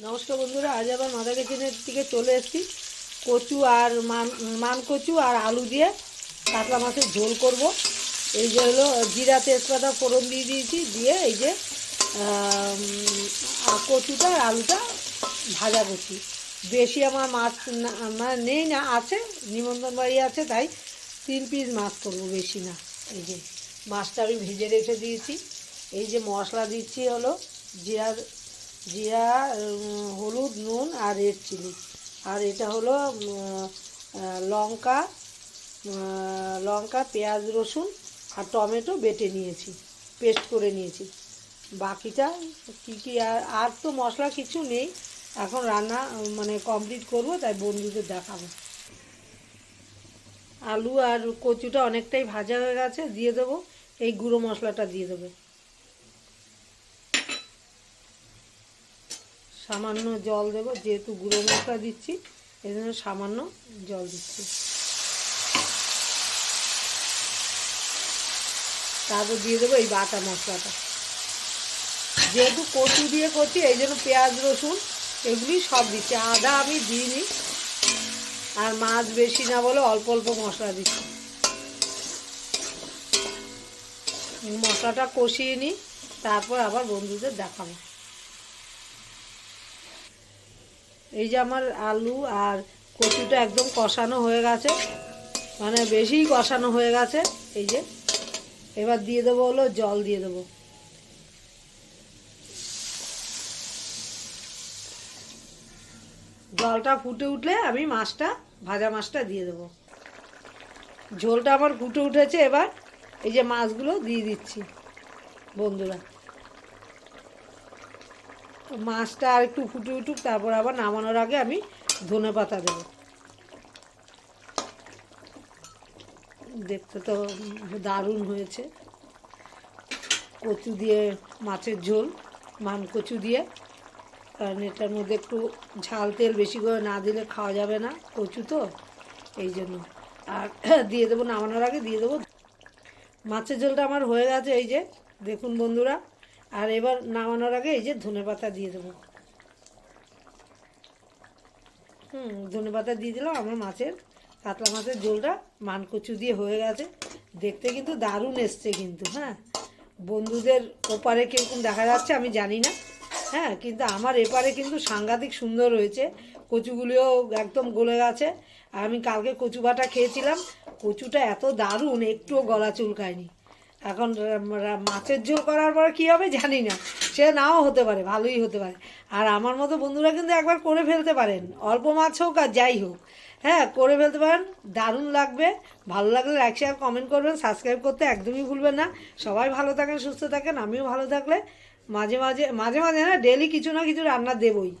নমস্কার বন্ধুরা, আজ আবার মাদা কিচেনের দিকে চলে এসেছি। কচু আর মান কচু আর আলু দিয়ে কাতলা মাছের ঝোল করব। এই যে হলো জিরা তেজপাতা ফোড়ন দিয়ে দিয়েছি, দিয়ে এই যে কচুটা আর আলুটা ভাজা করছি। বেশি আমার মাছ মানে নেই না, আছে নিমন্ত্রণ বাড়ি আছে, তাই 3 পিস মাছ করব, বেশি না। এই যে মাছটা আমি ভেজে রেখে দিয়েছি। এই যে মশলা দিচ্ছি হলো জিরা জিরা হলুদ, নুন আর রেড চিলি। আর এটা হলো লঙ্কা লঙ্কা পেঁয়াজ রসুন আর টমেটো বেটে নিয়েছি, পেস্ট করে নিয়েছি। বাকিটা কী কী আর তো মশলা কিছু নেই। এখন রান্না মানে কমপ্লিট করব, তাই বন্ধুদের দেখাবো। আলু আর কচুটা অনেকটাই ভাজা হয়ে গেছে, দিয়ে দেবো এই গুঁড়ো মশলাটা, দিয়ে দেবো সামান্য জল দেবো, যেহেতু গুঁড়ো মশলা দিচ্ছি এই জন্য সামান্য জল দিচ্ছি। তারপর দিয়ে দেবো এই বাটা মশলাটা। যেহেতু কচু দিয়ে করছি এই জন্য পেঁয়াজ রসুন এগুলি সব দিচ্ছি, আদা আমি দিইনি। আর মাছ বেশি না বলে অল্প অল্প মশলা দিচ্ছি। মশলাটা কষিয়ে নিই, তারপর আবার বন্ধুদের দেখাবো। এই যে আমার আলু আর কচুটা একদম কষানো হয়ে গেছে, মানে বেশিই কষানো হয়ে গেছে। এই যে এবার দিয়ে দেবো হলো জল, দিয়ে দেবো। জলটা ফুটে উঠলে আমি ভাজা মাছটা দিয়ে দেবো। ঝোলটা আমার ফুটে উঠেছে, এবার এই যে মাছগুলো দিয়ে দিচ্ছি বন্ধুরা। মাছটা আর একটু ফুটে উঠুক, তারপর আবার নামানোর আগে আমি ধনেপাতা দেবো। দেখতে তো দারুণ হয়েছে, কচু দিয়ে মাছের ঝোল, মান কচু দিয়ে। কারণ এটার মধ্যে একটু ঝাল তেল বেশি করে না দিলে খাওয়া যাবে না, কচু তো, এই জন্য। আর দিয়ে দেবো নামানোর আগে, দিয়ে দেবো মাছের ঝোলটা আমার হয়ে গেছে, এই যে দেখুন বন্ধুরা। আর এবার নামানোর আগে এই যে ধনেপাতা দিয়ে দেবো। ধনেপাতা দিয়ে দিলাম। আমার কাতলা মাছের ঝোলটা মান কচু দিয়ে হয়ে গেছে। দেখতে কিন্তু দারুণ এসছে কিন্তু। হ্যাঁ, বন্ধুদের ওপারে কীরকম দেখা যাচ্ছে আমি জানি না, হ্যাঁ, কিন্তু আমার এপারে কিন্তু সাংঘাতিক সুন্দর হয়েছে। কচুগুলিও একদম গলে গেছে। আর আমি কালকে কচু বাটা খেয়েছিলাম, কচুটা এত দারুণ, একটুও গলা চুলকায়নি। এখন মাছের ঝোল করার পর কী হবে জানি না, সে নাও হতে পারে, ভালোই হতে পারে। আর আমার মতো বন্ধুরা কিন্তু একবার করে ফেলতে পারেন, অল্প মাছ হোক আর যাই হোক, হ্যাঁ, করে ফেলতে পারেন, দারুণ লাগবে। ভালো লাগলে লাইক শেয়ার কমেন্ট করবেন, সাবস্ক্রাইব করতে একদমই ভুলবেন না। সবাই ভালো থাকেন, সুস্থ থাকেন, আমিও ভালো থাকলে মাঝে মাঝে না, ডেলি কিছু না কিছু রান্না দেবই।